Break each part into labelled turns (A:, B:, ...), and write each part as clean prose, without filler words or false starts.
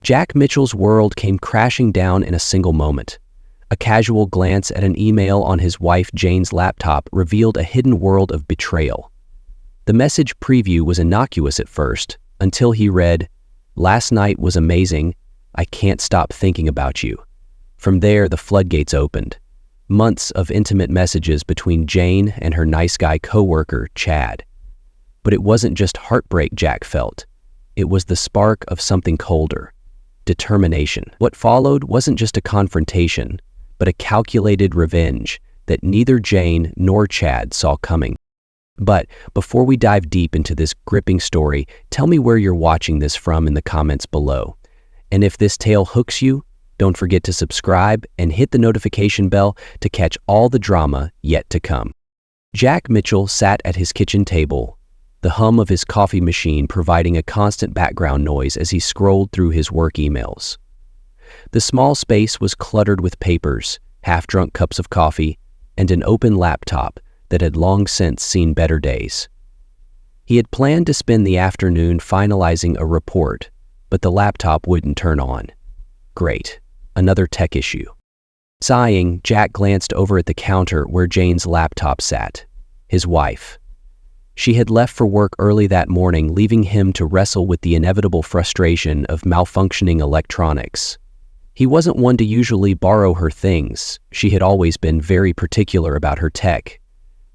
A: Jack Mitchell's world came crashing down in a single moment. A casual glance at an email on his wife Jane's laptop revealed a hidden world of betrayal. The message preview was innocuous at first, until he read, "Last night was amazing. I can't stop thinking about you." From there, the floodgates opened. Months of intimate messages between Jane and her nice guy coworker, Chad. But it wasn't just heartbreak Jack felt. It was the spark of something colder. Determination. What followed wasn't just a confrontation, but a calculated revenge that neither Jane nor Chad saw coming. But before we dive deep into this gripping story, tell me where you're watching this from in the comments below. And if this tale hooks you, don't forget to subscribe and hit the notification bell to catch all the drama yet to come. Jack Mitchell sat at his kitchen table, the hum of his coffee machine providing a constant background noise as he scrolled through his work emails. The small space was cluttered with papers, half-drunk cups of coffee, and an open laptop that had long since seen better days. He had planned to spend the afternoon finalizing a report, but the laptop wouldn't turn on. Great, another tech issue. Sighing, Jack glanced over at the counter where Jane's laptop sat, his wife. She had left for work early that morning, leaving him to wrestle with the inevitable frustration of malfunctioning electronics. He wasn't one to usually borrow her things. She had always been very particular about her tech.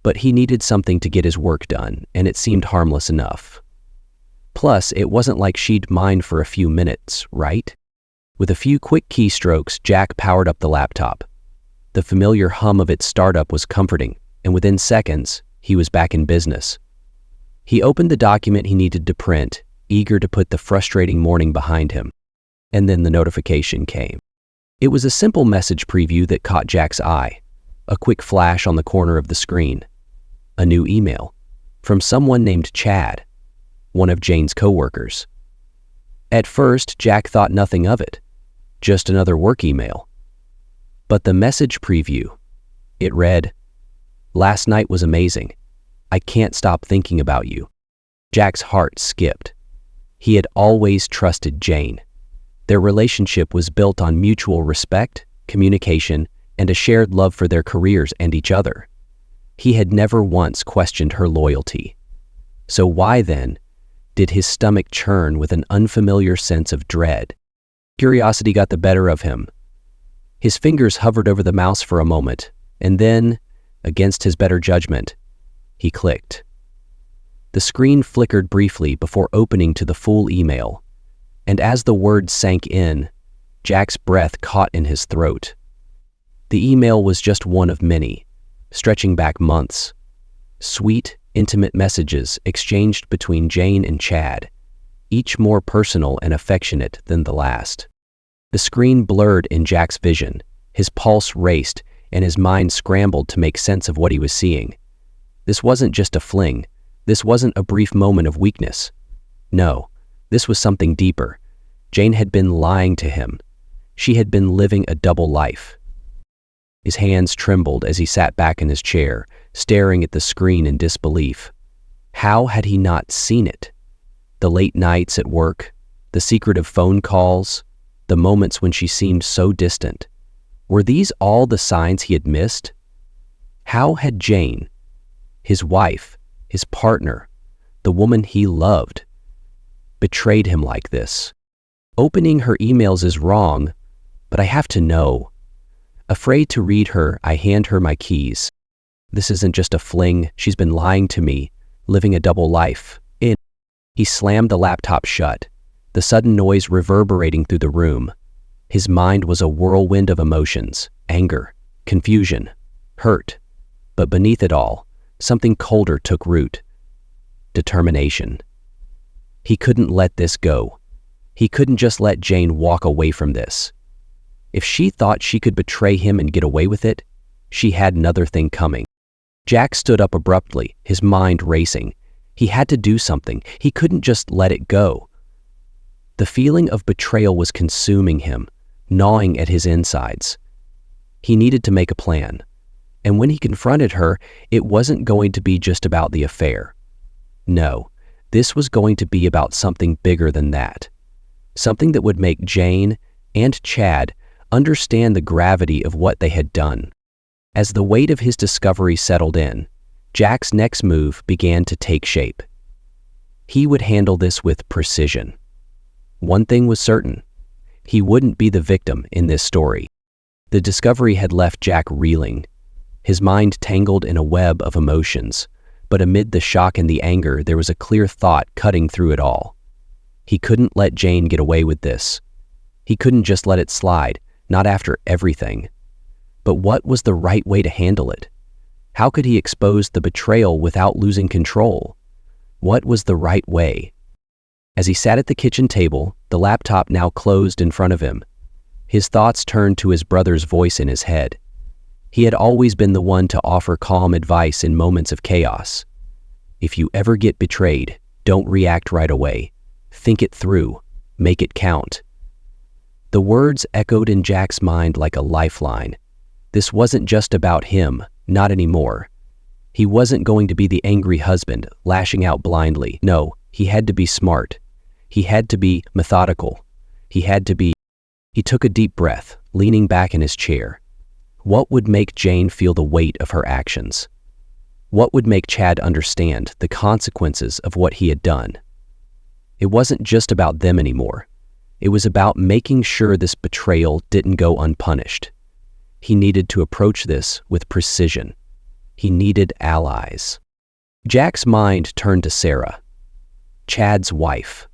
A: But he needed something to get his work done, and it seemed harmless enough. Plus, it wasn't like she'd mind for a few minutes, right? With a few quick keystrokes, Jack powered up the laptop. The familiar hum of its startup was comforting, and within seconds, he was back in business. He opened the document he needed to print, eager to put the frustrating morning behind him. And then the notification came. It was a simple message preview that caught Jack's eye. A quick flash on the corner of the screen. A new email from someone named Chad, one of Jane's coworkers. At first, Jack thought nothing of it, just another work email. But the message preview, it read, "Last night was amazing. I can't stop thinking about you." Jack's heart skipped. He had always trusted Jane. Their relationship was built on mutual respect, communication, and a shared love for their careers and each other. He had never once questioned her loyalty. So why, then, did his stomach churn with an unfamiliar sense of dread? Curiosity got the better of him. His fingers hovered over the mouse for a moment, and then, against his better judgment, he clicked. The screen flickered briefly before opening to the full email, and as the words sank in, Jack's breath caught in his throat. The email was just one of many, stretching back months. Sweet, intimate messages exchanged between Jane and Chad, each more personal and affectionate than the last. The screen blurred in Jack's vision, his pulse raced, and his mind scrambled to make sense of what he was seeing. This wasn't just a fling. This wasn't a brief moment of weakness. No, this was something deeper. Jane had been lying to him. She had been living a double life. His hands trembled as he sat back in his chair, staring at the screen in disbelief. How had he not seen it? The late nights at work, the secretive phone calls, the moments when she seemed so distant. Were these all the signs he had missed? How had Jane, his wife, his partner, the woman he loved, betrayed him like this? Opening her emails is wrong, but I have to know. Afraid to read her, I hand her my keys. This isn't just a fling. She's been lying to me, living a double life. He slammed the laptop shut, the sudden noise reverberating through the room. His mind was a whirlwind of emotions, anger, confusion, hurt. But beneath it all, something colder took root. Determination. He couldn't let this go. He couldn't just let Jane walk away from this. If she thought she could betray him and get away with it, she had another thing coming. Jack stood up abruptly, his mind racing. He had to do something. He couldn't just let it go. The feeling of betrayal was consuming him, gnawing at his insides. He needed to make a plan. And when he confronted her, it wasn't going to be just about the affair. No, this was going to be about something bigger than that. something that would make Jane and Chad understand the gravity of what they had done. As the weight of his discovery settled in, Jack's next move began to take shape. He would handle this with precision. One thing was certain: he wouldn't be the victim in this story. The discovery had left Jack reeling, his mind tangled in a web of emotions, but amid the shock and the anger, there was a clear thought cutting through it all. He couldn't let Jane get away with this. He couldn't just let it slide, not after everything. But what was the right way to handle it? How could he expose the betrayal without losing control? What was the right way? As he sat at the kitchen table, the laptop now closed in front of him, his thoughts turned to his brother's voice in his head. He had always been the one to offer calm advice in moments of chaos. If you ever get betrayed, don't react right away. Think it through. Make it count. The words echoed in Jack's mind like a lifeline. This wasn't just about him, not anymore. He wasn't going to be the angry husband, lashing out blindly. No, he had to be smart. He had to be methodical. He took a deep breath, leaning back in his chair. What would make Jane feel the weight of her actions? What would make Chad understand the consequences of what he had done? It wasn't just about them anymore. It was about making sure this betrayal didn't go unpunished. He needed to approach this with precision. He needed allies. Jack's mind turned to Sarah, Chad's wife.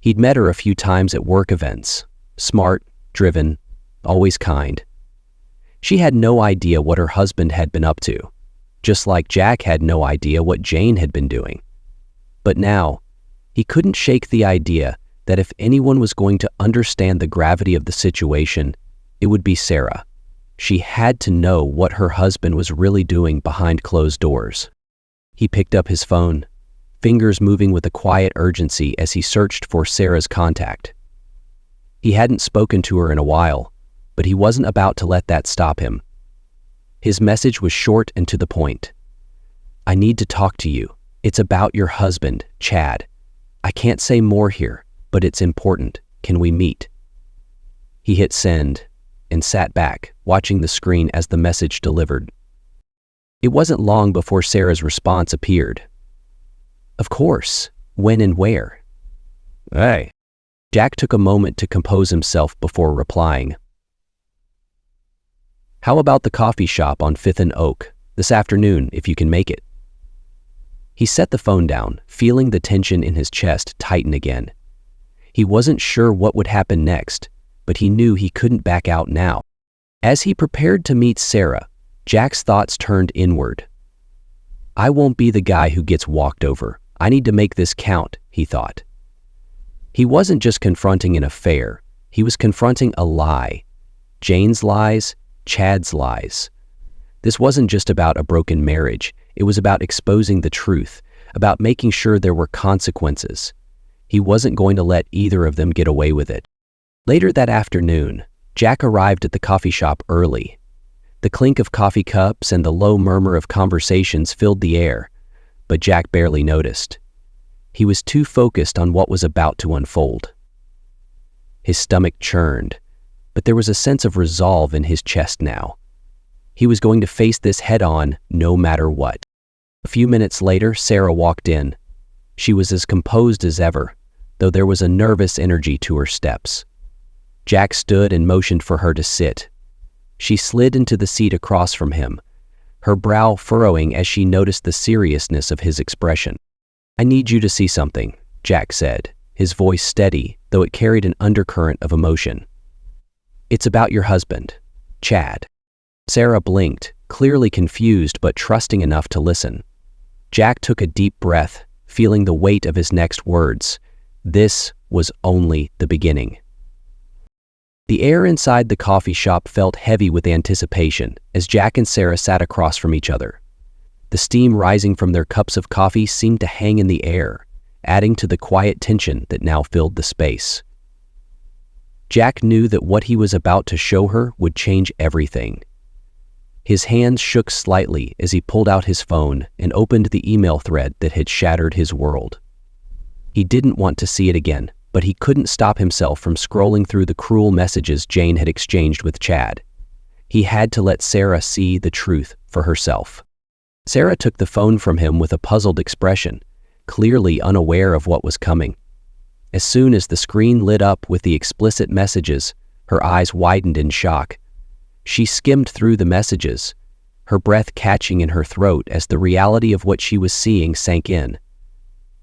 A: He'd met her a few times at work events. Smart, driven, always kind. She had no idea what her husband had been up to, just like Jack had no idea what Jane had been doing. But now, he couldn't shake the idea that if anyone was going to understand the gravity of the situation, it would be Sarah. She had to know what her husband was really doing behind closed doors. He picked up his phone, fingers moving with a quiet urgency as he searched for Sarah's contact. He hadn't spoken to her in a while, but he wasn't about to let that stop him. His message was short and to the point. I need to talk to you. It's about your husband, Chad. I can't say more here, but it's important. Can we meet? He hit send and sat back, watching the screen as the message delivered. It wasn't long before Sarah's response appeared. Of course. When and where? Hey. Jack took a moment to compose himself before replying. How about the coffee shop on 5th and Oak, this afternoon, if you can make it? He set the phone down, feeling the tension in his chest tighten again. He wasn't sure what would happen next, but he knew he couldn't back out now. As he prepared to meet Sarah, Jack's thoughts turned inward. I won't be the guy who gets walked over. I need to make this count, he thought. He wasn't just confronting an affair, he was confronting a lie. Jane's lies, Chad's lies. This wasn't just about a broken marriage, it was about exposing the truth, about making sure there were consequences. He wasn't going to let either of them get away with it. Later that afternoon, Jack arrived at the coffee shop early. The clink of coffee cups and the low murmur of conversations filled the air, but Jack barely noticed. He was too focused on what was about to unfold. His stomach churned, but there was a sense of resolve in his chest now. He was going to face this head-on, no matter what. A few minutes later, Sarah walked in. She was as composed as ever, though there was a nervous energy to her steps. Jack stood and motioned for her to sit. She slid into the seat across from him, her brow furrowing as she noticed the seriousness of his expression. I need you to see something, Jack said, his voice steady, though it carried an undercurrent of emotion. It's about your husband, Chad. Sarah blinked, clearly confused but trusting enough to listen. Jack took a deep breath, feeling the weight of his next words. This was only the beginning. The air inside the coffee shop felt heavy with anticipation as Jack and Sarah sat across from each other. The steam rising from their cups of coffee seemed to hang in the air, adding to the quiet tension that now filled the space. Jack knew that what he was about to show her would change everything. His hands shook slightly as he pulled out his phone and opened the email thread that had shattered his world. He didn't want to see it again, but he couldn't stop himself from scrolling through the cruel messages Jane had exchanged with Chad. He had to let Sarah see the truth for herself. Sarah took the phone from him with a puzzled expression, clearly unaware of what was coming. As soon as the screen lit up with the explicit messages, her eyes widened in shock. She skimmed through the messages, her breath catching in her throat as the reality of what she was seeing sank in.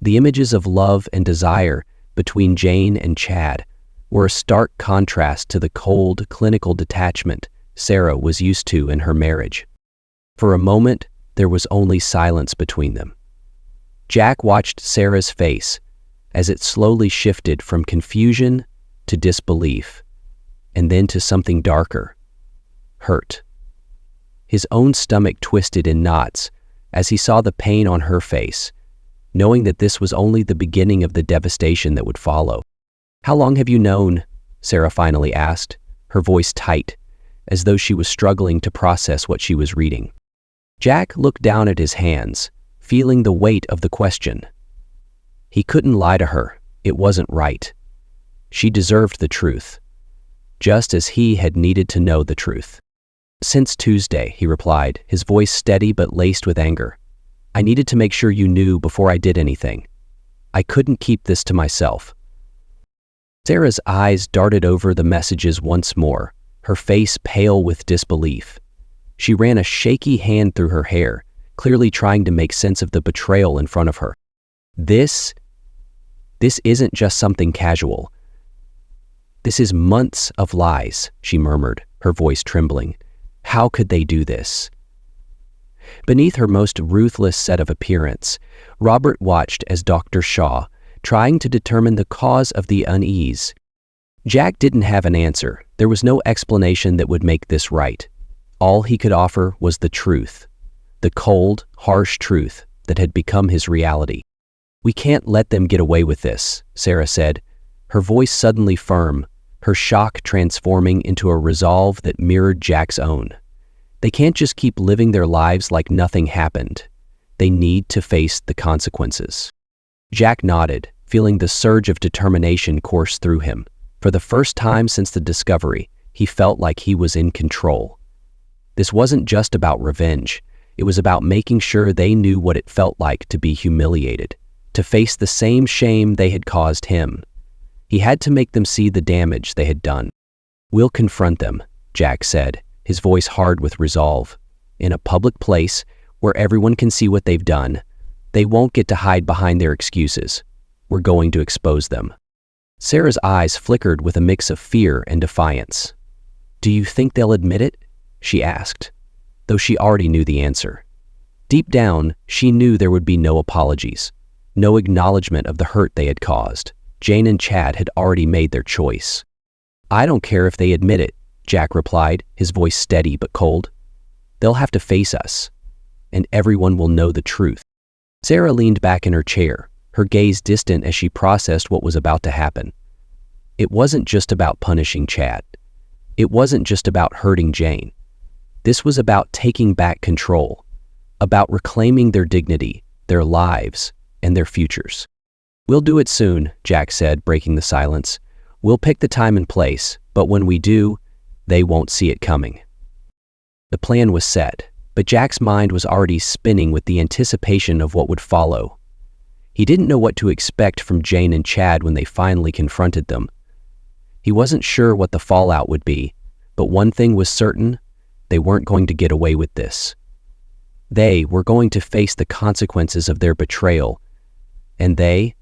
A: The images of love and desire between Jane and Chad were a stark contrast to the cold, clinical detachment Sarah was used to in her marriage. For a moment, there was only silence between them. Jack watched Sarah's face as it slowly shifted from confusion to disbelief, and then to something darker, hurt. His own stomach twisted in knots as he saw the pain on her face, knowing that this was only the beginning of the devastation that would follow. "How long have you known?" Sarah finally asked, her voice tight, as though she was struggling to process what she was reading. Jack looked down at his hands, feeling the weight of the question. He couldn't lie to her. It wasn't right. She deserved the truth, just as he had needed to know the truth. "Since Tuesday," he replied, his voice steady but laced with anger. "I needed to make sure you knew before I did anything. I couldn't keep this to myself." Sarah's eyes darted over the messages once more, her face pale with disbelief. She ran a shaky hand through her hair, clearly trying to make sense of the betrayal in front of her. This isn't just something casual. This is months of lies," she murmured, her voice trembling. "How could they do this?" Beneath her most ruthless set of appearance, Robert watched as Dr. Shaw, trying to determine the cause of the unease. Jack didn't have an answer. There was no explanation that would make this right. All he could offer was the truth, the cold, harsh truth that had become his reality. "We can't let them get away with this," Sarah said, her voice suddenly firm, her shock transforming into a resolve that mirrored Jack's own. "They can't just keep living their lives like nothing happened. They need to face the consequences." Jack nodded, feeling the surge of determination course through him. For the first time since the discovery, he felt like he was in control. This wasn't just about revenge. It was about making sure they knew what it felt like to be humiliated, to face the same shame they had caused him. He had to make them see the damage they had done. "We'll confront them," Jack said, his voice hard with resolve. "In a public place where everyone can see what they've done. They won't get to hide behind their excuses. We're going to expose them." Sarah's eyes flickered with a mix of fear and defiance. "Do you think they'll admit it?" she asked, though she already knew the answer. Deep down, she knew there would be no apologies, no acknowledgement of the hurt they had caused. Jane and Chad had already made their choice. "I don't care if they admit it," Jack replied, his voice steady but cold. "They'll have to face us, and everyone will know the truth." Sarah leaned back in her chair, her gaze distant as she processed what was about to happen. It wasn't just about punishing Chad. It wasn't just about hurting Jane. This was about taking back control, about reclaiming their dignity, their lives, and their futures. "We'll do it soon," Jack said, breaking the silence. "We'll pick the time and place, but when we do, they won't see it coming." The plan was set, but Jack's mind was already spinning with the anticipation of what would follow. He didn't know what to expect from Jane and Chad when they finally confronted them. He wasn't sure what the fallout would be, but one thing was certain: they weren't going to get away with this. They were going to face the consequences of their betrayal, and they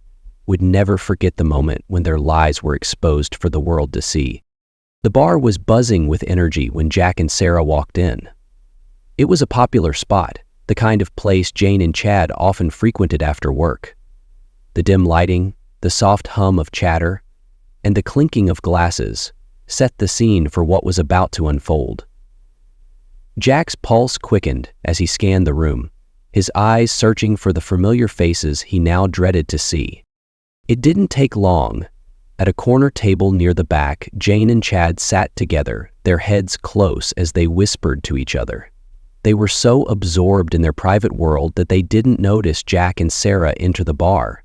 A: would never forget the moment when their lies were exposed for the world to see. The bar was buzzing with energy when Jack and Sarah walked in. It was a popular spot, the kind of place Jane and Chad often frequented after work. The dim lighting, the soft hum of chatter, and the clinking of glasses set the scene for what was about to unfold. Jack's pulse quickened as he scanned the room, his eyes searching for the familiar faces he now dreaded to see. It didn't take long. At a corner table near the back, Jane and Chad sat together, their heads close as they whispered to each other. They were so absorbed in their private world that they didn't notice Jack and Sarah enter the bar.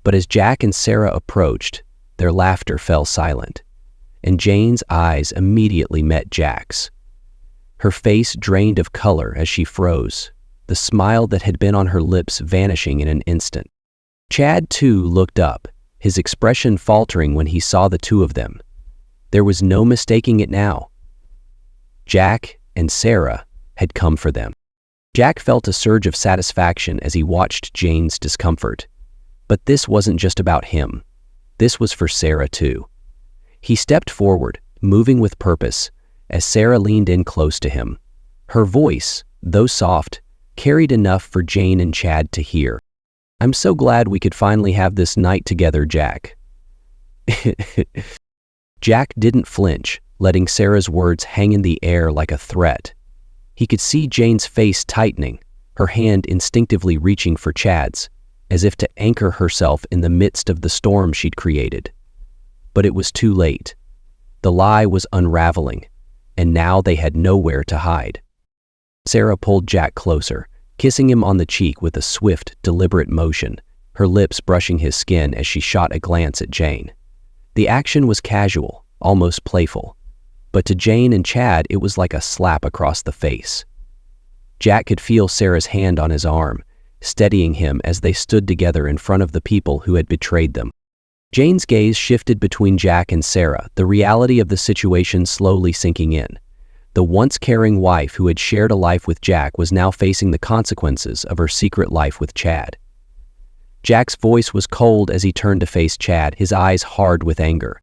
A: But as Jack and Sarah approached, Their laughter fell silent, and Jane's eyes immediately met Jack's. Her face drained of color as she froze, the smile that had been on her lips vanishing in an instant. Chad, too, looked up, his expression faltering when he saw the two of them. There was no mistaking it now. Jack and Sarah had come for them. Jack felt a surge of satisfaction as he watched Jane's discomfort. But this wasn't just about him. This was for Sarah, too. He stepped forward, moving with purpose, as Sarah leaned in close to him. Her voice, though soft, carried enough for Jane and Chad to hear. "I'm so glad we could finally have this night together, Jack." Jack didn't flinch, letting Sarah's words hang in the air like a threat. He could see Jane's face tightening, her hand instinctively reaching for Chad's, as if to anchor herself in the midst of the storm she'd created. But it was too late. The lie was unraveling, and now they had nowhere to hide. Sarah pulled Jack closer, kissing him on the cheek with a swift, deliberate motion, her lips brushing his skin as she shot a glance at Jane. The action was casual, almost playful, but to Jane and Chad it was like a slap across the face. Jack could feel Sarah's hand on his arm, steadying him as they stood together in front of the people who had betrayed them. Jane's gaze shifted between Jack and Sarah, the reality of the situation slowly sinking in. The once caring wife who had shared a life with Jack was now facing the consequences of her secret life with Chad. Jack's voice was cold as he turned to face Chad, his eyes hard with anger.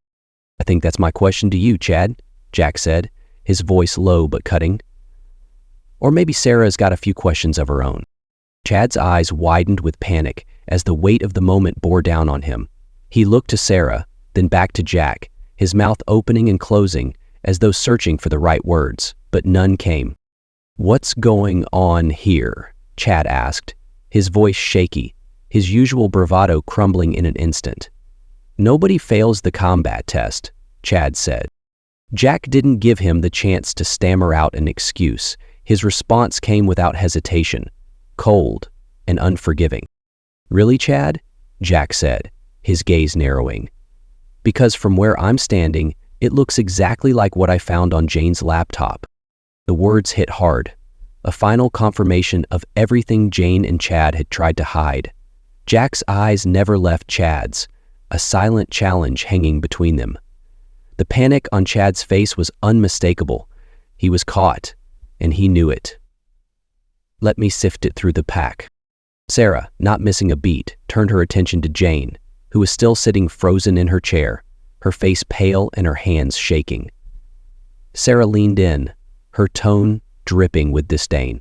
A: "I think that's my question to you, Chad," Jack said, his voice low but cutting. "Or maybe Sarah's got a few questions of her own." Chad's eyes widened with panic as the weight of the moment bore down on him. He looked to Sarah, then back to Jack, his mouth opening and closing as though searching for the right words, but none came. "What's going on here?" Chad asked, his voice shaky, his usual bravado crumbling in an instant. "Nobody fails the combat test," Chad said. Jack didn't give him the chance to stammer out an excuse. His response came without hesitation, cold and unforgiving. "Really, Chad?" Jack said, his gaze narrowing. "Because from where I'm standing, it looks exactly like what I found on Jane's laptop." The words hit hard, a final confirmation of everything Jane and Chad had tried to hide. Jack's eyes never left Chad's, a silent challenge hanging between them. The panic on Chad's face was unmistakable. He was caught, and he knew it. "Let me sift it through the pack." Sarah, not missing a beat, turned her attention to Jane, who was still sitting frozen in her chair, her face pale and her hands shaking. Sarah leaned in, her tone dripping with disdain.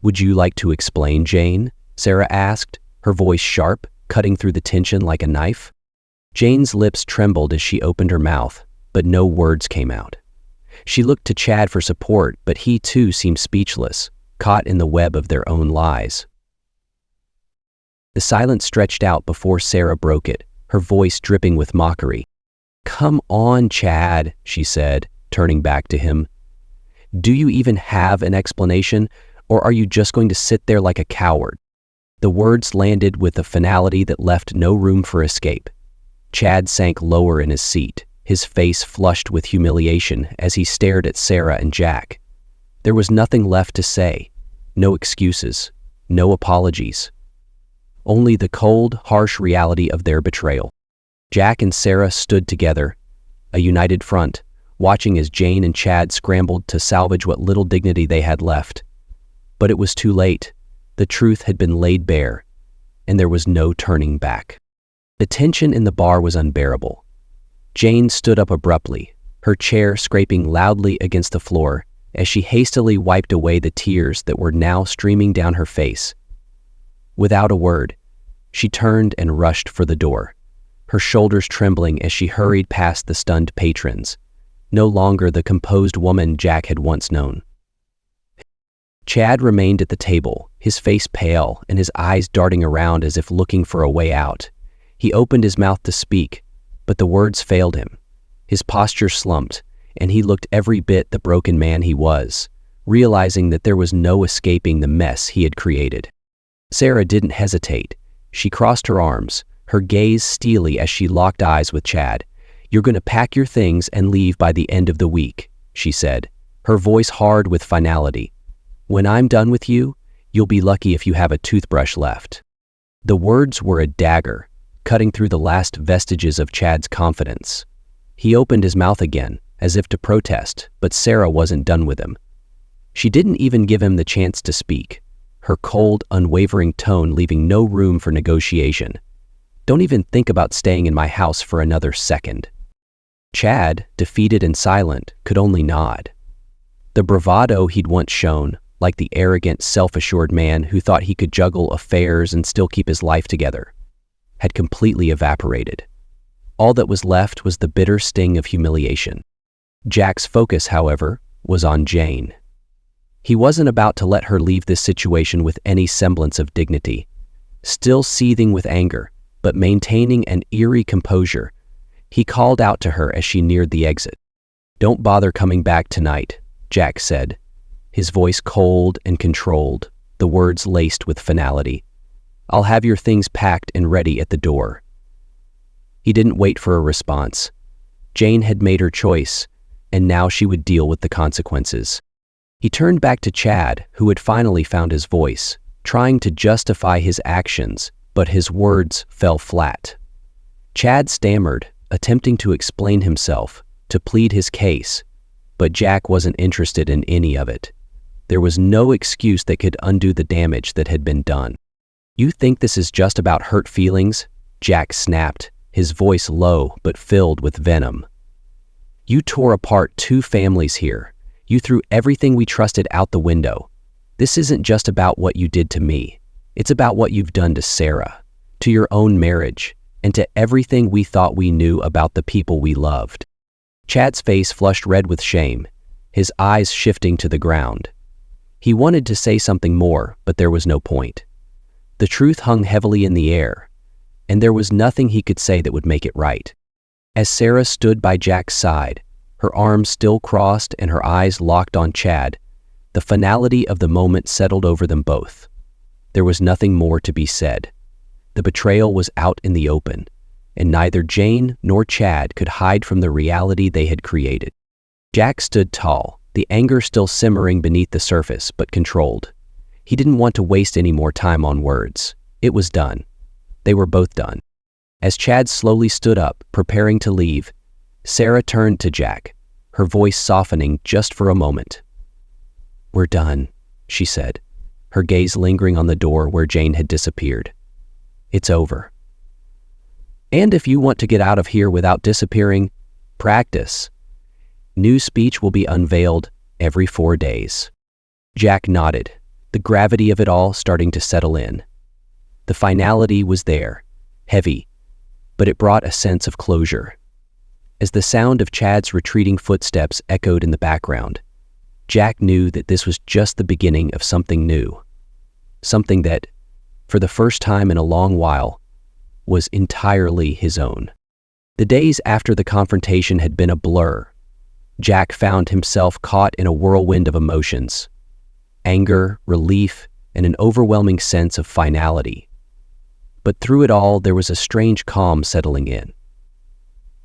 A: "Would you like to explain, Jane?" Sarah asked, her voice sharp, cutting through the tension like a knife. Jane's lips trembled as she opened her mouth, but no words came out. She looked to Chad for support, but he too seemed speechless, caught in the web of their own lies. The silence stretched out before Sarah broke it, her voice dripping with mockery. "Come on, Chad," she said, turning back to him. "Do you even have an explanation, or are you just going to sit there like a coward?" The words landed with a finality that left no room for escape. Chad sank lower in his seat, his face flushed with humiliation as he stared at Sarah and Jack. There was nothing left to say, no excuses, no apologies. Only the cold, harsh reality of their betrayal. Jack and Sarah stood together, a united front, watching as Jane and Chad scrambled to salvage what little dignity they had left. But it was too late. The truth had been laid bare, and there was no turning back. The tension in the bar was unbearable. Jane stood up abruptly, her chair scraping loudly against the floor as she hastily wiped away the tears that were now streaming down her face. Without a word, she turned and rushed for the door, her shoulders trembling as she hurried past the stunned patrons, no longer the composed woman Jack had once known. Chad remained at the table, his face pale and his eyes darting around as if looking for a way out. He opened his mouth to speak, but the words failed him. His posture slumped, and he looked every bit the broken man he was, realizing that there was no escaping the mess he had created. Sarah didn't hesitate. She crossed her arms, her gaze steely as she locked eyes with Chad. "You're going to pack your things and leave by the end of the week," she said, her voice hard with finality. "When I'm done with you, you'll be lucky if you have a toothbrush left." The words were a dagger, cutting through the last vestiges of Chad's confidence. He opened his mouth again, as if to protest, but Sarah wasn't done with him. She didn't even give him the chance to speak, her cold, unwavering tone leaving no room for negotiation. "Don't even think about staying in my house for another second." Chad, defeated and silent, could only nod. The bravado he'd once shown, like the arrogant, self-assured man who thought he could juggle affairs and still keep his life together, had completely evaporated. All that was left was the bitter sting of humiliation. Jack's focus, however, was on Jane. He wasn't about to let her leave this situation with any semblance of dignity. Still seething with anger, but maintaining an eerie composure, he called out to her as she neared the exit. "Don't bother coming back tonight," Jack said, his voice cold and controlled, the words laced with finality. "I'll have your things packed and ready at the door." He didn't wait for a response. Jane had made her choice, and now she would deal with the consequences. He turned back to Chad, who had finally found his voice, trying to justify his actions, but his words fell flat. Chad stammered, attempting to explain himself, to plead his case, but Jack wasn't interested in any of it. There was no excuse that could undo the damage that had been done. "You think this is just about hurt feelings?" Jack snapped, his voice low but filled with venom. "You tore apart 2 families here. You threw everything we trusted out the window. This isn't just about what you did to me. It's about what you've done to Sarah, to your own marriage, and to everything we thought we knew about the people we loved." Chad's face flushed red with shame, his eyes shifting to the ground. He wanted to say something more, but there was no point. The truth hung heavily in the air, and there was nothing he could say that would make it right. As Sarah stood by Jack's side, her arms still crossed and her eyes locked on Chad, the finality of the moment settled over them both. There was nothing more to be said. The betrayal was out in the open, and neither Jane nor Chad could hide from the reality they had created. Jack stood tall, the anger still simmering beneath the surface, but controlled. He didn't want to waste any more time on words. It was done. They were both done. As Chad slowly stood up, preparing to leave, Sarah turned to Jack, her voice softening just for a moment. "We're done," she said, her gaze lingering on the door where Jane had disappeared. "It's over. And if you want to get out of here without disappearing, practice. New speech will be unveiled every 4 days." Jack nodded, the gravity of it all starting to settle in. The finality was there, heavy, but it brought a sense of closure. As the sound of Chad's retreating footsteps echoed in the background, Jack knew that this was just the beginning of something new. Something that, for the first time in a long while, was entirely his own. The days after the confrontation had been a blur. Jack found himself caught in a whirlwind of emotions: anger, relief, and an overwhelming sense of finality. But through it all, there was a strange calm settling in.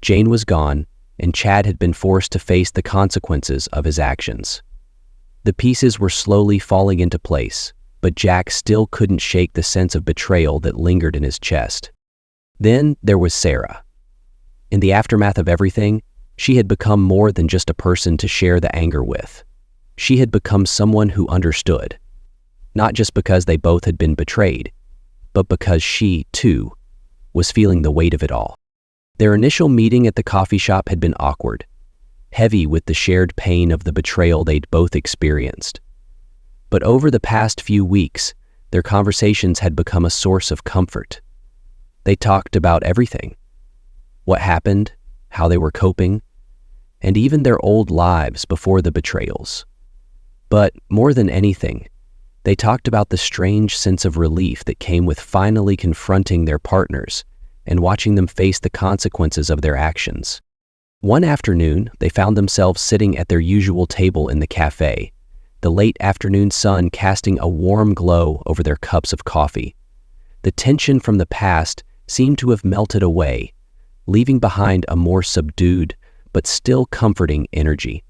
A: Jane was gone, and Chad had been forced to face the consequences of his actions. The pieces were slowly falling into place, but Jack still couldn't shake the sense of betrayal that lingered in his chest. Then there was Sarah. In the aftermath of everything, she had become more than just a person to share the anger with. She had become someone who understood, not just because they both had been betrayed, but because she, too, was feeling the weight of it all. Their initial meeting at the coffee shop had been awkward, heavy with the shared pain of the betrayal they'd both experienced. But over the past few weeks, their conversations had become a source of comfort. They talked about everything: what happened, how they were coping, and even their old lives before the betrayals. But more than anything, they talked about the strange sense of relief that came with finally confronting their partners and watching them face the consequences of their actions. One afternoon, they found themselves sitting at their usual table in the cafe, the late afternoon sun casting a warm glow over their cups of coffee. The tension from the past seemed to have melted away, leaving behind a more subdued but still comforting energy.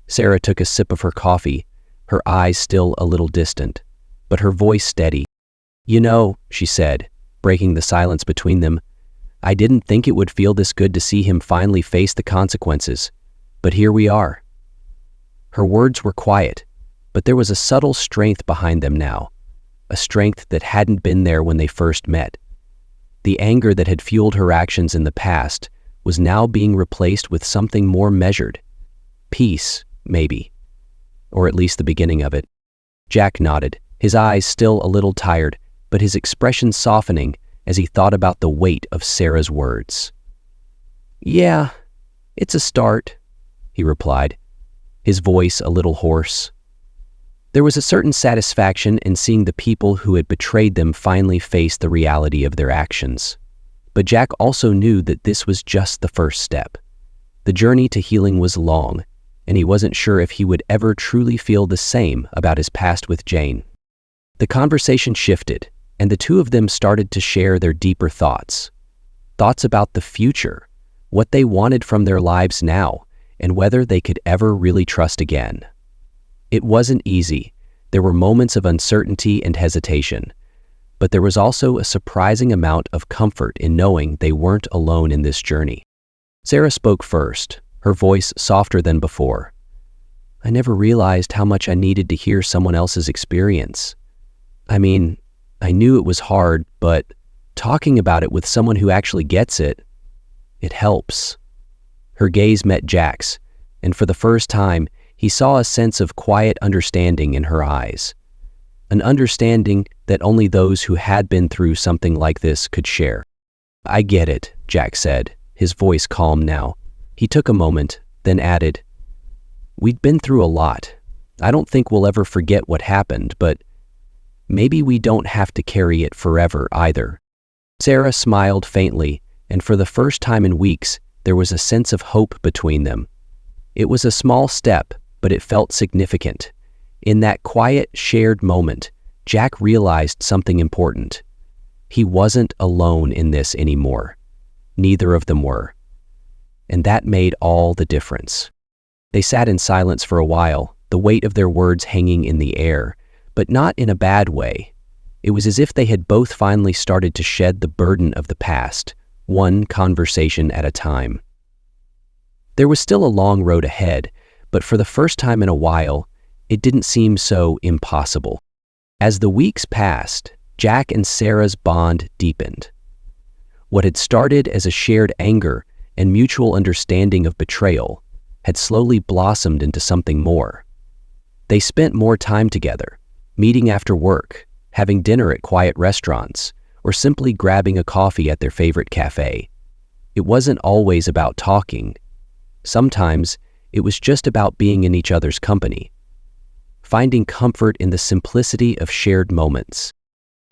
A: Sarah took a sip of her coffee, her eyes still a little distant, but her voice steady. "You know," she said, breaking the silence between them, "I didn't think it would feel this good to see him finally face the consequences, but here we are." Her words were quiet, but there was a subtle strength behind them now, a strength that hadn't been there when they first met. The anger that had fueled her actions in the past was now being replaced with something more measured. Peace, maybe. Or at least the beginning of it. Jack nodded, his eyes still a little tired, but his expression softening as he thought about the weight of Sarah's words. "Yeah, it's a start," he replied, his voice a little hoarse. There was a certain satisfaction in seeing the people who had betrayed them finally face the reality of their actions. But Jack also knew that this was just the first step. The journey to healing was long, and he wasn't sure if he would ever truly feel the same about his past with Jane. The conversation shifted, and the two of them started to share their deeper thoughts. Thoughts about the future, what they wanted from their lives now, and whether they could ever really trust again. It wasn't easy. There were moments of uncertainty and hesitation, but there was also a surprising amount of comfort in knowing they weren't alone in this journey. Sarah spoke first, her voice softer than before. "I never realized how much I needed to hear someone else's experience. I mean, I knew it was hard, but talking about it with someone who actually gets it, it helps." Her gaze met Jack's, and for the first time, he saw a sense of quiet understanding in her eyes. An understanding that only those who had been through something like this could share. "I get it," Jack said, his voice calm now. He took a moment, then added, "We'd been through a lot. I don't think we'll ever forget what happened, but maybe we don't have to carry it forever either." Sarah smiled faintly, and for the first time in weeks, there was a sense of hope between them. It was a small step, but it felt significant. In that quiet, shared moment, Jack realized something important. He wasn't alone in this anymore. Neither of them were. And that made all the difference. They sat in silence for a while, the weight of their words hanging in the air, but not in a bad way. It was as if they had both finally started to shed the burden of the past, one conversation at a time. There was still a long road ahead, but for the first time in a while, it didn't seem so impossible. As the weeks passed, Jack and Sarah's bond deepened. What had started as a shared anger and mutual understanding of betrayal had slowly blossomed into something more. They spent more time together, meeting after work, having dinner at quiet restaurants, or simply grabbing a coffee at their favorite cafe. It wasn't always about talking. Sometimes it was just about being in each other's company, finding comfort in the simplicity of shared moments.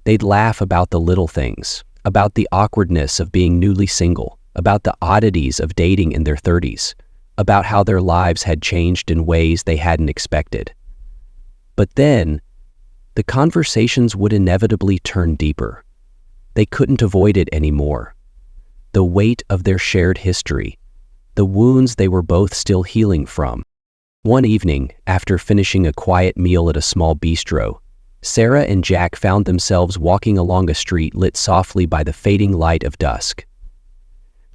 A: They'd laugh about the little things, about the awkwardness of being newly single, about the oddities of dating in their 30s, about how their lives had changed in ways they hadn't expected. But then, the conversations would inevitably turn deeper. They couldn't avoid it anymore. The weight of their shared history, the wounds they were both still healing from. One evening, after finishing a quiet meal at a small bistro, Sarah and Jack found themselves walking along a street lit softly by the fading light of dusk.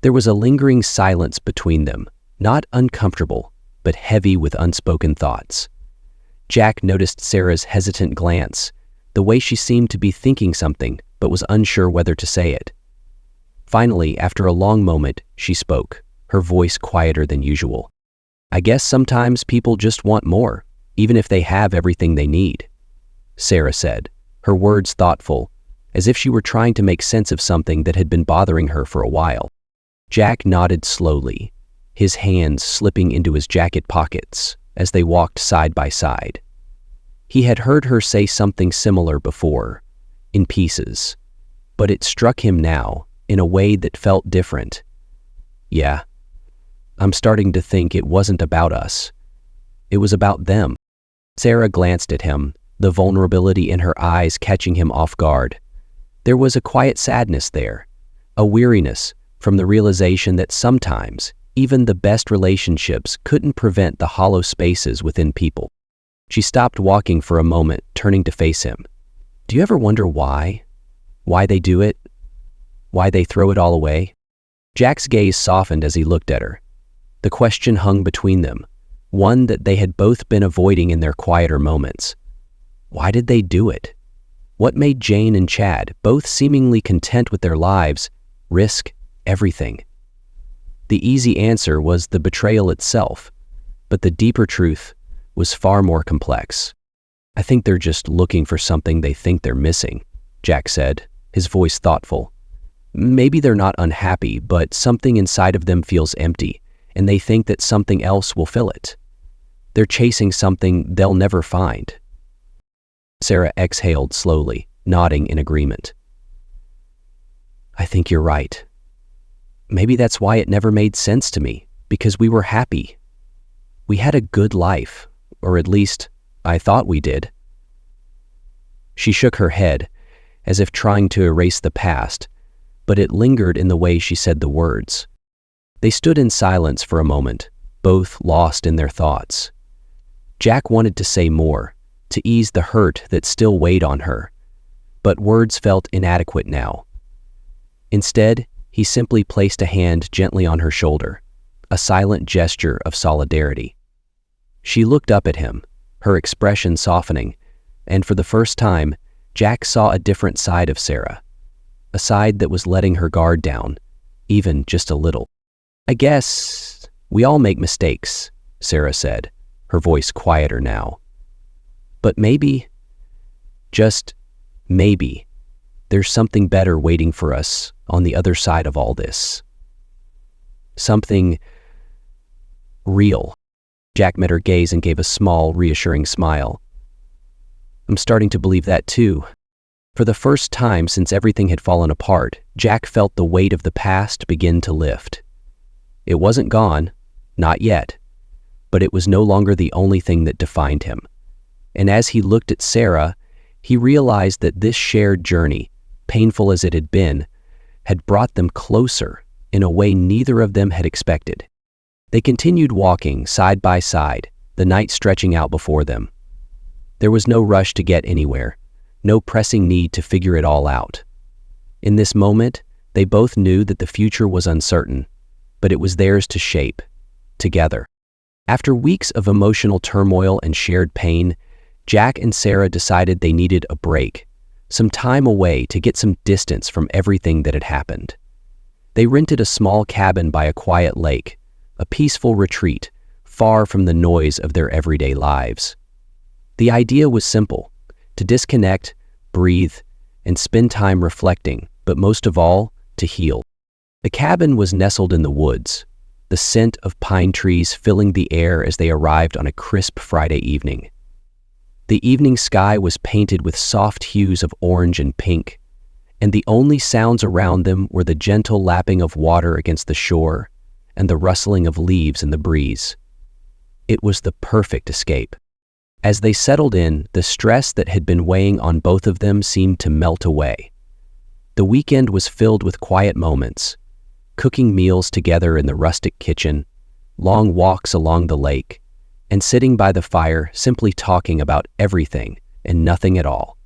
A: There was a lingering silence between them, not uncomfortable, but heavy with unspoken thoughts. Jack noticed Sarah's hesitant glance, the way she seemed to be thinking something, but was unsure whether to say it. Finally, after a long moment, she spoke, her voice quieter than usual. "I guess sometimes people just want more, even if they have everything they need," Sarah said, her words thoughtful, as if she were trying to make sense of something that had been bothering her for a while. Jack nodded slowly, his hands slipping into his jacket pockets as they walked side by side. He had heard her say something similar before, in pieces, but it struck him now in a way that felt different. "Yeah, I'm starting to think it wasn't about us. It was about them." Sarah glanced at him, the vulnerability in her eyes catching him off guard. There was a quiet sadness there, a weariness from the realization that sometimes even the best relationships couldn't prevent the hollow spaces within people. She stopped walking for a moment, turning to face him. Do you ever wonder why? Why they do it? Why they throw it all away? Jack's gaze softened as he looked at her. The question hung between them, one that they had both been avoiding in their quieter moments. Why did they do it? What made Jane and Chad, both seemingly content with their lives, risk everything? The easy answer was the betrayal itself, but the deeper truth was far more complex. I think they're just looking for something they think they're missing, Jack said, his voice thoughtful. Maybe they're not unhappy, but something inside of them feels empty, and they think that something else will fill it. They're chasing something they'll never find. Sarah exhaled slowly, nodding in agreement. I think you're right. Maybe that's why it never made sense to me, because we were happy. We had a good life, or at least I thought we did. She shook her head, as if trying to erase the past, but it lingered in the way she said the words. They stood in silence for a moment, both lost in their thoughts. Jack wanted to say more, to ease the hurt that still weighed on her, but words felt inadequate now. Instead, he simply placed a hand gently on her shoulder, a silent gesture of solidarity. She looked up at him, her expression softening, and for the first time, Jack saw a different side of Sarah, a side that was letting her guard down, even just a little. I guess we all make mistakes, Sarah said, her voice quieter now. But maybe, just maybe, there's something better waiting for us on the other side of all this. Something real. Jack met her gaze and gave a small, reassuring smile. I'm starting to believe that too. For the first time since everything had fallen apart, Jack felt the weight of the past begin to lift. It wasn't gone, not yet, but it was no longer the only thing that defined him. And as he looked at Sarah, he realized that this shared journey, painful as it had been, had brought them closer in a way neither of them had expected. They continued walking side by side, the night stretching out before them. There was no rush to get anywhere, no pressing need to figure it all out. In this moment, they both knew that the future was uncertain, but it was theirs to shape, together. After weeks of emotional turmoil and shared pain, Jack and Sarah decided they needed a break, some time away to get some distance from everything that had happened. They rented a small cabin by a quiet lake, a peaceful retreat, far from the noise of their everyday lives. The idea was simple: to disconnect, breathe, and spend time reflecting, but most of all, to heal. The cabin was nestled in the woods, the scent of pine trees filling the air as they arrived on a crisp Friday evening. The evening sky was painted with soft hues of orange and pink, and the only sounds around them were the gentle lapping of water against the shore and the rustling of leaves in the breeze. It was the perfect escape. As they settled in, the stress that had been weighing on both of them seemed to melt away. The weekend was filled with quiet moments, cooking meals together in the rustic kitchen, long walks along the lake, and sitting by the fire simply talking about everything and nothing at all.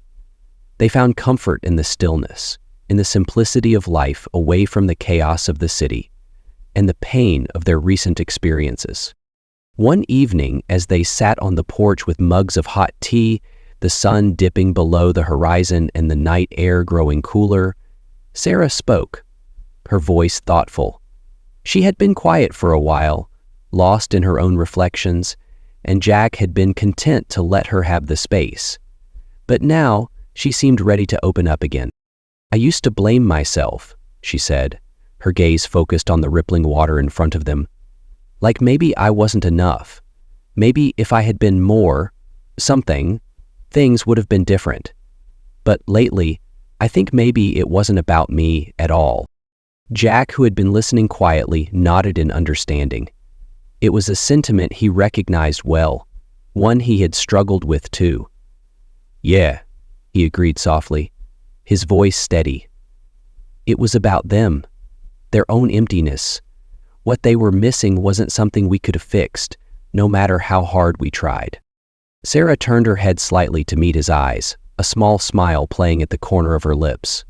A: They found comfort in the stillness, in the simplicity of life away from the chaos of the city, and the pain of their recent experiences. One evening, as they sat on the porch with mugs of hot tea, the sun dipping below the horizon and the night air growing cooler, Sarah spoke, her voice thoughtful. She had been quiet for a while, lost in her own reflections, and Jack had been content to let her have the space. But now, she seemed ready to open up again. I used to blame myself, she said, her gaze focused on the rippling water in front of them. Like maybe I wasn't enough. Maybe if I had been more, something, things would have been different. But lately, I think maybe it wasn't about me at all. Jack, who had been listening quietly, nodded in understanding. It was a sentiment he recognized well, one he had struggled with too. Yeah, he agreed softly, his voice steady. It was about them, their own emptiness. What they were missing wasn't something we could have fixed, no matter how hard we tried. Sarah turned her head slightly to meet his eyes, a small smile playing at the corner of her lips.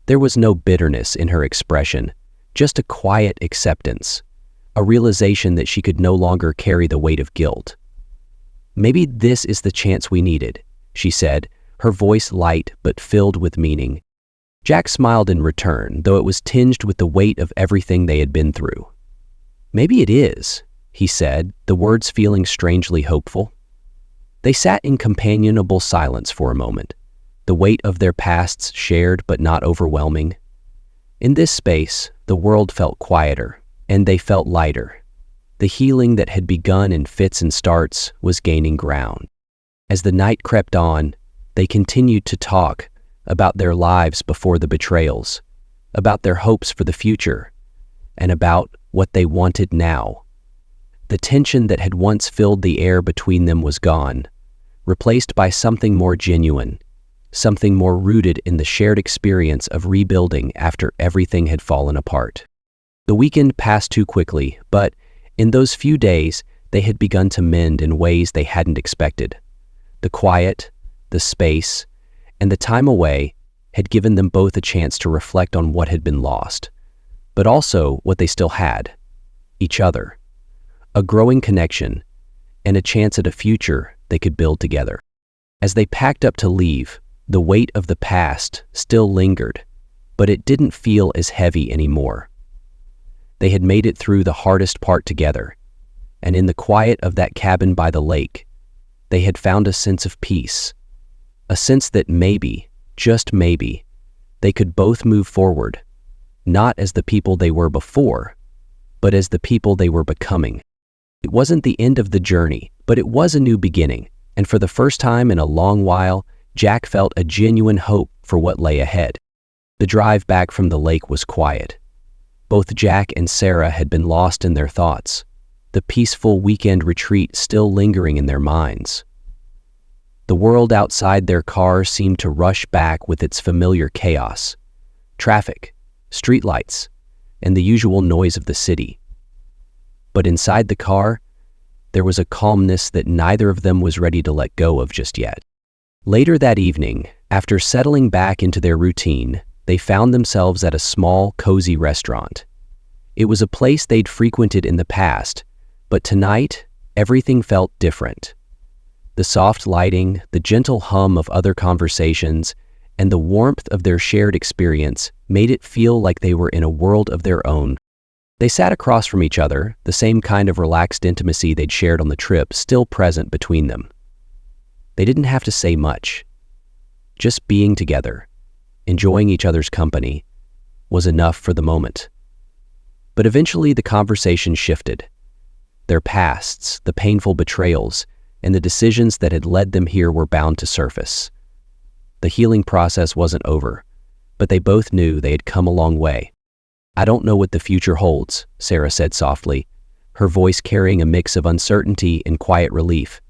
A: There was no bitterness in her expression, just a quiet acceptance, a realization that she could no longer carry the weight of guilt. "Maybe this is the chance we needed," she said, her voice light but filled with meaning. Jack smiled in return, though it was tinged with the weight of everything they had been through. "Maybe it is," he said, the words feeling strangely hopeful. They sat in companionable silence for a moment, the weight of their pasts shared but not overwhelming. In this space, the world felt quieter, and they felt lighter. The healing that had begun in fits and starts was gaining ground. As the night crept on, they continued to talk about their lives before the betrayals, about their hopes for the future, and about what they wanted now. The tension that had once filled the air between them was gone, replaced by something more genuine, something more rooted in the shared experience of rebuilding after everything had fallen apart. The weekend passed too quickly, but in those few days, they had begun to mend in ways they hadn't expected. The quiet, the space, and the time away had given them both a chance to reflect on what had been lost, but also what they still had: each other, a growing connection, and a chance at a future they could build together. As they packed up to leave, the weight of the past still lingered, but it didn't feel as heavy anymore. They had made it through the hardest part together, and in the quiet of that cabin by the lake, they had found a sense of peace, a sense that maybe, just maybe, they could both move forward, not as the people they were before, but as the people they were becoming. It wasn't the end of the journey, but it was a new beginning, and for the first time in a long while, Jack felt a genuine hope for what lay ahead. The drive back from the lake was quiet. Both Jack and Sarah had been lost in their thoughts, the peaceful weekend retreat still lingering in their minds. The world outside their car seemed to rush back with its familiar chaos: traffic, streetlights, and the usual noise of the city. But inside the car, there was a calmness that neither of them was ready to let go of just yet. Later that evening, after settling back into their routine, they found themselves at a small, cozy restaurant. It was a place they'd frequented in the past, but tonight, everything felt different. The soft lighting, the gentle hum of other conversations, and the warmth of their shared experience made it feel like they were in a world of their own. They sat across from each other, the same kind of relaxed intimacy they'd shared on the trip still present between them. They didn't have to say much. Just being together, enjoying each other's company, was enough for the moment. But eventually the conversation shifted. Their pasts, the painful betrayals, and the decisions that had led them here were bound to surface. The healing process wasn't over, but they both knew they had come a long way. "I don't know what the future holds," Sarah said softly, her voice carrying a mix of uncertainty and quiet relief.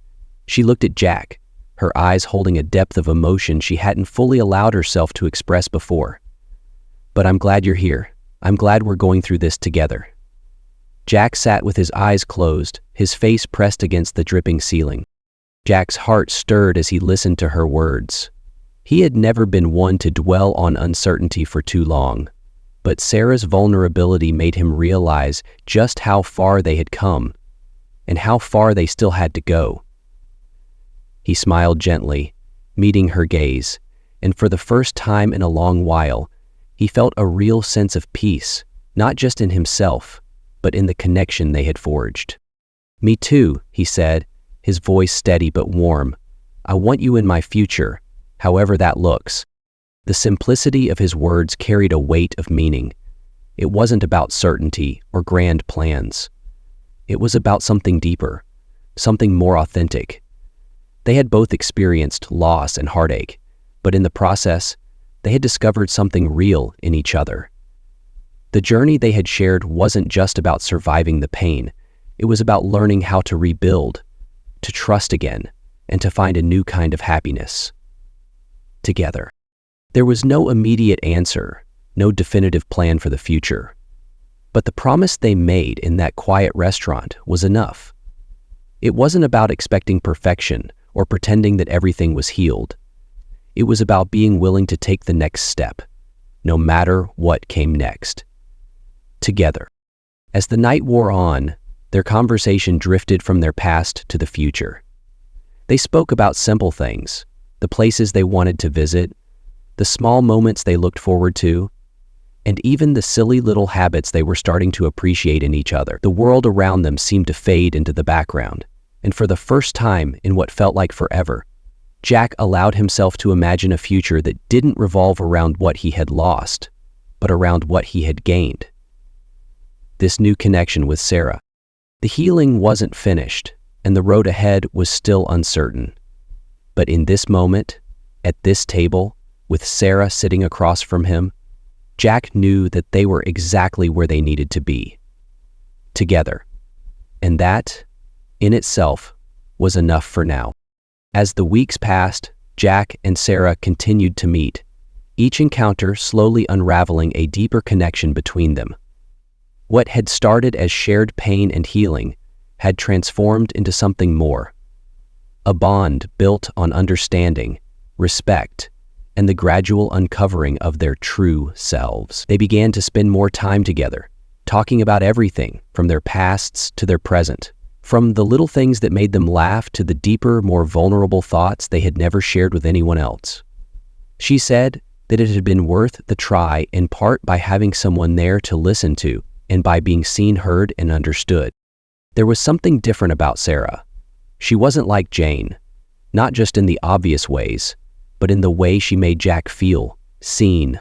A: She looked at Jack, her eyes holding a depth of emotion she hadn't fully allowed herself to express before. "But I'm glad you're here. I'm glad we're going through this together." Jack sat with his eyes closed, his face pressed against the dripping ceiling. Jack's heart stirred as he listened to her words. He had never been one to dwell on uncertainty for too long, but Sarah's vulnerability made him realize just how far they had come and how far they still had to go. He smiled gently, meeting her gaze, and for the first time in a long while, he felt a real sense of peace, not just in himself, but in the connection they had forged. "Me too," he said, his voice steady but warm. "I want you in my future, however that looks." The simplicity of his words carried a weight of meaning. It wasn't about certainty or grand plans. It was about something deeper, something more authentic. They had both experienced loss and heartache, but in the process, they had discovered something real in each other. The journey they had shared wasn't just about surviving the pain. It was about learning how to rebuild, to trust again, and to find a new kind of happiness. Together. There was no immediate answer, no definitive plan for the future. But the promise they made in that quiet restaurant was enough. It wasn't about expecting perfection or pretending that everything was healed. It was about being willing to take the next step, no matter what came next. Together. As the night wore on, their conversation drifted from their past to the future. They spoke about simple things, the places they wanted to visit, the small moments they looked forward to, and even the silly little habits they were starting to appreciate in each other. The world around them seemed to fade into the background, and for the first time in what felt like forever, Jack allowed himself to imagine a future that didn't revolve around what he had lost, but around what he had gained. This new connection with Sarah. The healing wasn't finished, and the road ahead was still uncertain. But in this moment, at this table, with Sarah sitting across from him, Jack knew that they were exactly where they needed to be. Together. And that, in itself, was enough for now. As the weeks passed, Jack and Sarah continued to meet, each encounter slowly unraveling a deeper connection between them. What had started as shared pain and healing had transformed into something more. A bond built on understanding, respect, and the gradual uncovering of their true selves. They began to spend more time together, talking about everything from their pasts to their present, from the little things that made them laugh to the deeper, more vulnerable thoughts they had never shared with anyone else. She said that it had been worth the try in part by having someone there to listen to and by being seen, heard, and understood. There was something different about Sarah. She wasn't like Jane, not just in the obvious ways, but in the way she made Jack feel seen,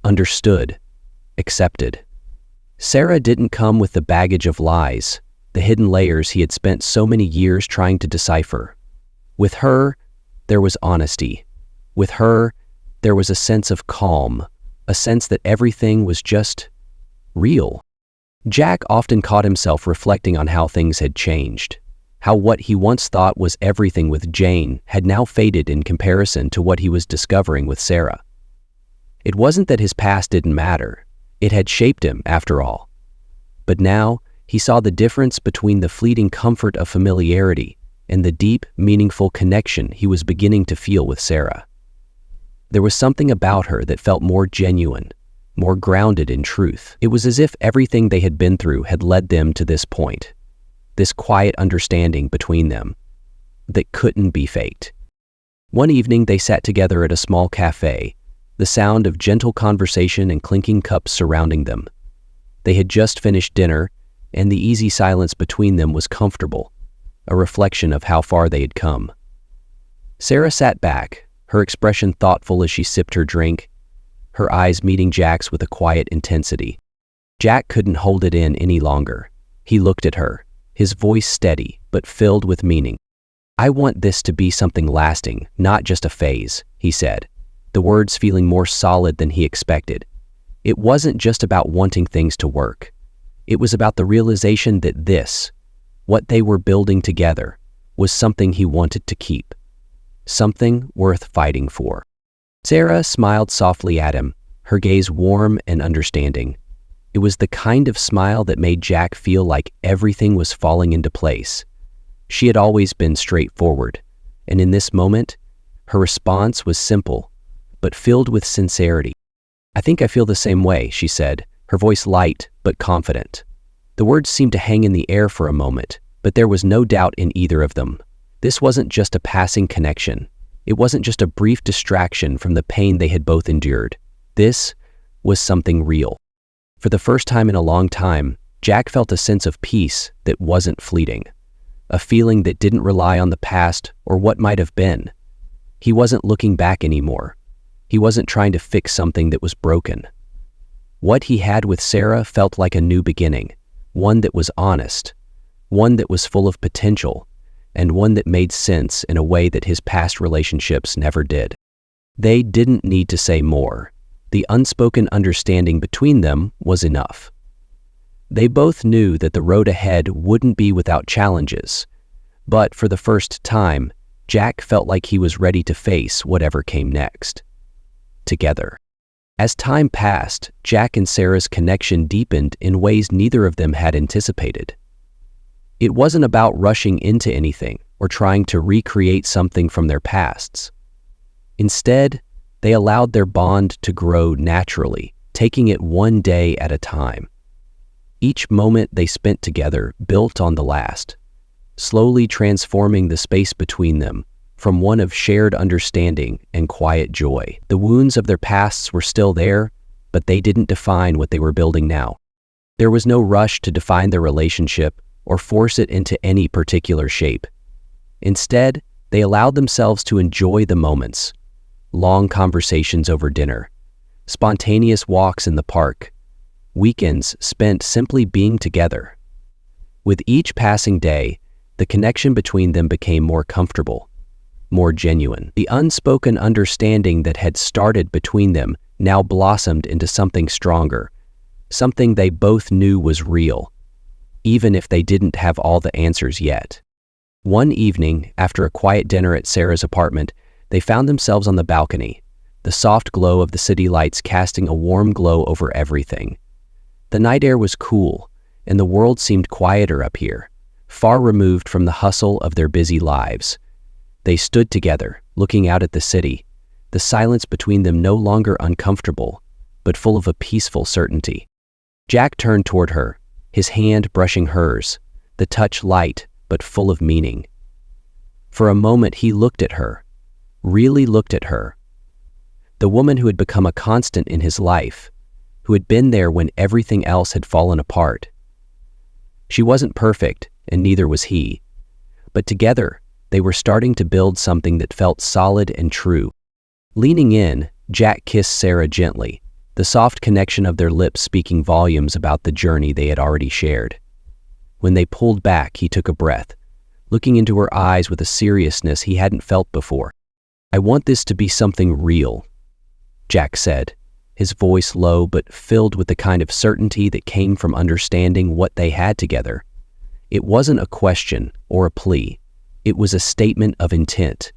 A: understood, accepted. Sarah didn't come with the baggage of lies, the hidden layers he had spent so many years trying to decipher. With her, there was honesty. With her, there was a sense of calm, a sense that everything was just real. Jack often caught himself reflecting on how things had changed, how what he once thought was everything with Jane had now faded in comparison to what he was discovering with Sarah. It wasn't that his past didn't matter. It had shaped him, after all. But now, he saw the difference between the fleeting comfort of familiarity and the deep, meaningful connection he was beginning to feel with Sarah. There was something about her that felt more genuine, more grounded in truth. It was as if everything they had been through had led them to this point, this quiet understanding between them that couldn't be faked. One evening they sat together at a small cafe, the sound of gentle conversation and clinking cups surrounding them. They had just finished dinner, and the easy silence between them was comfortable, a reflection of how far they had come. Sarah sat back, her expression thoughtful as she sipped her drink, her eyes meeting Jack's with a quiet intensity. Jack couldn't hold it in any longer. He looked at her, his voice steady but filled with meaning. "I want this to be something lasting, not just a phase," he said, the words feeling more solid than he expected. It wasn't just about wanting things to work. It was about the realization that this, what they were building together, was something he wanted to keep, something worth fighting for. Sarah smiled softly at him, her gaze warm and understanding. It was the kind of smile that made Jack feel like everything was falling into place. She had always been straightforward, and in this moment, her response was simple, but filled with sincerity. "I think I feel the same way," she said, her voice light but confident. The words seemed to hang in the air for a moment, but there was no doubt in either of them. This wasn't just a passing connection. It wasn't just a brief distraction from the pain they had both endured. This was something real. For the first time in a long time, Jack felt a sense of peace that wasn't fleeting, a feeling that didn't rely on the past or what might have been. He wasn't looking back anymore. He wasn't trying to fix something that was broken. What he had with Sarah felt like a new beginning, one that was honest, one that was full of potential, and one that made sense in a way that his past relationships never did. They didn't need to say more. The unspoken understanding between them was enough. They both knew that the road ahead wouldn't be without challenges, but for the first time, Jack felt like he was ready to face whatever came next. Together. As time passed, Jack and Sarah's connection deepened in ways neither of them had anticipated. It wasn't about rushing into anything or trying to recreate something from their pasts. Instead, they allowed their bond to grow naturally, taking it one day at a time. Each moment they spent together built on the last, slowly transforming the space between them from one of shared understanding and quiet joy. The wounds of their pasts were still there, but they didn't define what they were building now. There was no rush to define their relationship or force it into any particular shape. Instead, they allowed themselves to enjoy the moments, long conversations over dinner, spontaneous walks in the park, weekends spent simply being together. With each passing day, the connection between them became more comfortable, more genuine. The unspoken understanding that had started between them now blossomed into something stronger, something they both knew was real, even if they didn't have all the answers yet. One evening, after a quiet dinner at Sarah's apartment, they found themselves on the balcony, the soft glow of the city lights casting a warm glow over everything. The night air was cool, and the world seemed quieter up here, far removed from the hustle of their busy lives. They stood together, looking out at the city, the silence between them no longer uncomfortable, but full of a peaceful certainty. Jack turned toward her, his hand brushing hers, the touch light but full of meaning. For a moment he looked at her, really looked at her. The woman who had become a constant in his life, who had been there when everything else had fallen apart. She wasn't perfect, and neither was he. But together, they were starting to build something that felt solid and true. Leaning in, Jack kissed Sarah gently, the soft connection of their lips speaking volumes about the journey they had already shared. When they pulled back, he took a breath, looking into her eyes with a seriousness he hadn't felt before. "I want this to be something real," Jack said, his voice low but filled with the kind of certainty that came from understanding what they had together. It wasn't a question or a plea. It was a statement of intent,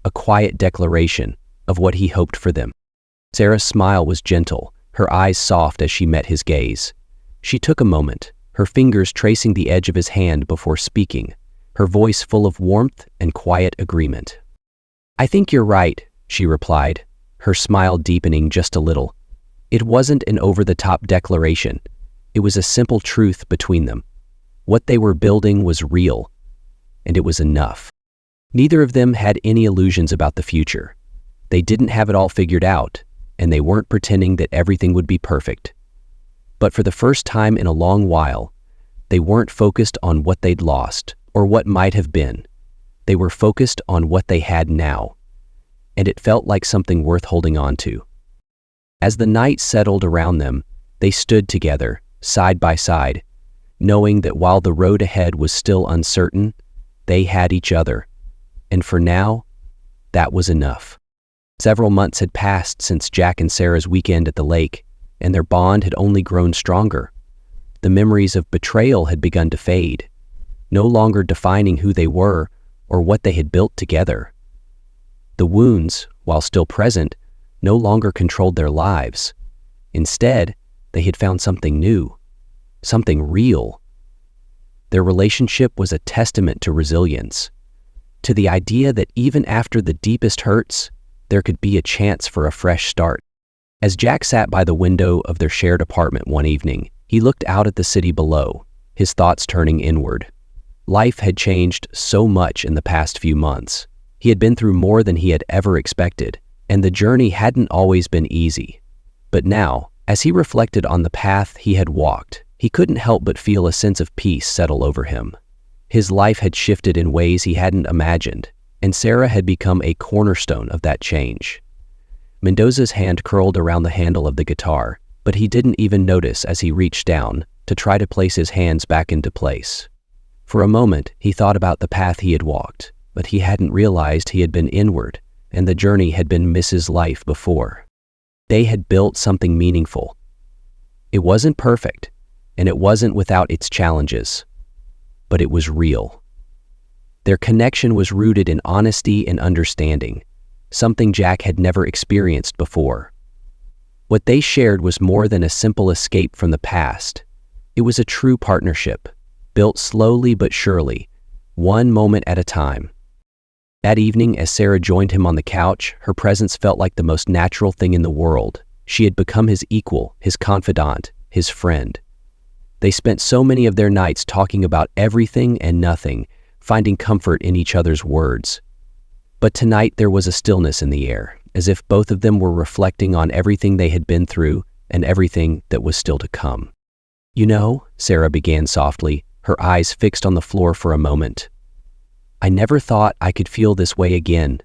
A: a quiet declaration of what he hoped for them. Sarah's smile was gentle, her eyes soft as she met his gaze. She took a moment, her fingers tracing the edge of his hand before speaking, her voice full of warmth and quiet agreement. "I think you're right," she replied, her smile deepening just a little. It wasn't an over-the-top declaration. It was a simple truth between them. What they were building was real, and it was enough. Neither of them had any illusions about the future. They didn't have it all figured out, and they weren't pretending that everything would be perfect. But for the first time in a long while, they weren't focused on what they'd lost or what might have been. They were focused on what they had now, and it felt like something worth holding on to. As the night settled around them, they stood together, side by side, knowing that while the road ahead was still uncertain, they had each other, and for now, that was enough. Several months had passed since Jack and Sarah's weekend at the lake, and their bond had only grown stronger. The memories of betrayal had begun to fade, no longer defining who they were or what they had built together. The wounds, while still present, no longer controlled their lives. Instead, they had found something new, something real. Their relationship was a testament to resilience, to the idea that even after the deepest hurts, there could be a chance for a fresh start. As Jack sat by the window of their shared apartment one evening, he looked out at the city below, his thoughts turning inward. Life had changed so much in the past few months. He had been through more than he had ever expected, and the journey hadn't always been easy. But now, as he reflected on the path he had walked, he couldn't help but feel a sense of peace settle over him. His life had shifted in ways he hadn't imagined, and Sarah had become a cornerstone of that change. Mendoza's hand curled around the handle of the guitar, but he didn't even notice as he reached down to try to place his hands back into place. For a moment, he thought about the path he had walked, but he hadn't realized he had been inward, and the journey had been Mrs. Life before. They had built something meaningful. It wasn't perfect, and it wasn't without its challenges, but it was real. Their connection was rooted in honesty and understanding, something Jack had never experienced before. What they shared was more than a simple escape from the past. It was a true partnership, built slowly but surely, one moment at a time. That evening, as Sarah joined him on the couch, her presence felt like the most natural thing in the world. She had become his equal, his confidant, his friend. They spent so many of their nights talking about everything and nothing, finding comfort in each other's words. But tonight there was a stillness in the air, as if both of them were reflecting on everything they had been through and everything that was still to come. "You know," Sarah began softly, her eyes fixed on the floor for a moment, "I never thought I could feel this way again.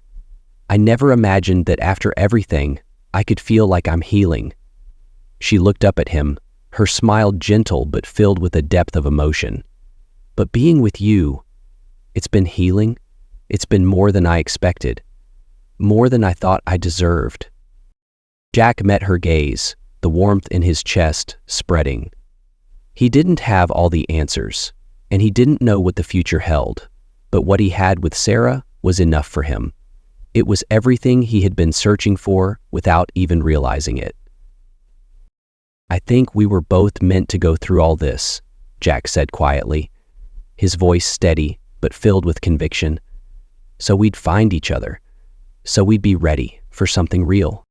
A: I never imagined that after everything, I could feel like I'm healing." She looked up at him, her smile gentle but filled with a depth of emotion. "But being with you, it's been healing. It's been more than I expected, more than I thought I deserved." Jack met her gaze, the warmth in his chest spreading. He didn't have all the answers, and he didn't know what the future held, but what he had with Sarah was enough for him. It was everything he had been searching for without even realizing it. "I think we were both meant to go through all this," Jack said quietly, his voice steady but filled with conviction. "So we'd find each other, so we'd be ready for something real."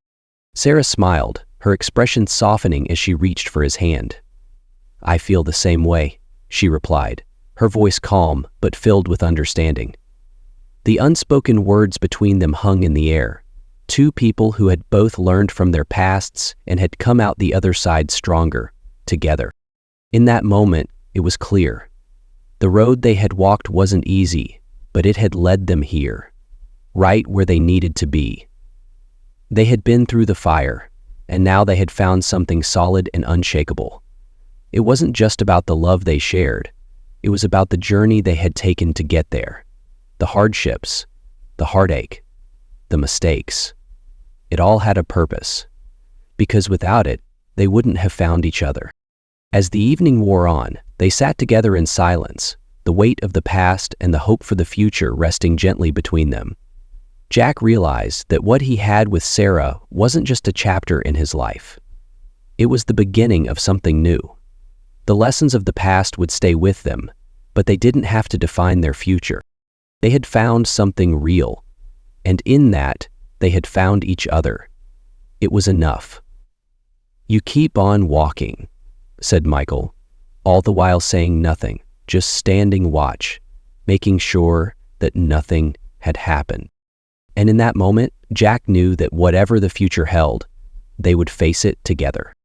A: Sarah smiled, her expression softening as she reached for his hand. "I feel the same way," she replied, her voice calm but filled with understanding. The unspoken words between them hung in the air, two people who had both learned from their pasts and had come out the other side stronger, together. In that moment, it was clear. The road they had walked wasn't easy, but it had led them here, right where they needed to be. They had been through the fire, and now they had found something solid and unshakable. It wasn't just about the love they shared. It was about the journey they had taken to get there. The hardships, the heartache, the mistakes. It all had a purpose, because without it, they wouldn't have found each other. As the evening wore on, they sat together in silence, the weight of the past and the hope for the future resting gently between them. Jack realized that what he had with Sarah wasn't just a chapter in his life. It was the beginning of something new. The lessons of the past would stay with them, but they didn't have to define their future. They had found something real, and in that, they had found each other. It was enough. "You keep on walking," said Michael, all the while saying nothing, just standing watch, making sure that nothing had happened. And in that moment, Jack knew that whatever the future held, they would face it together.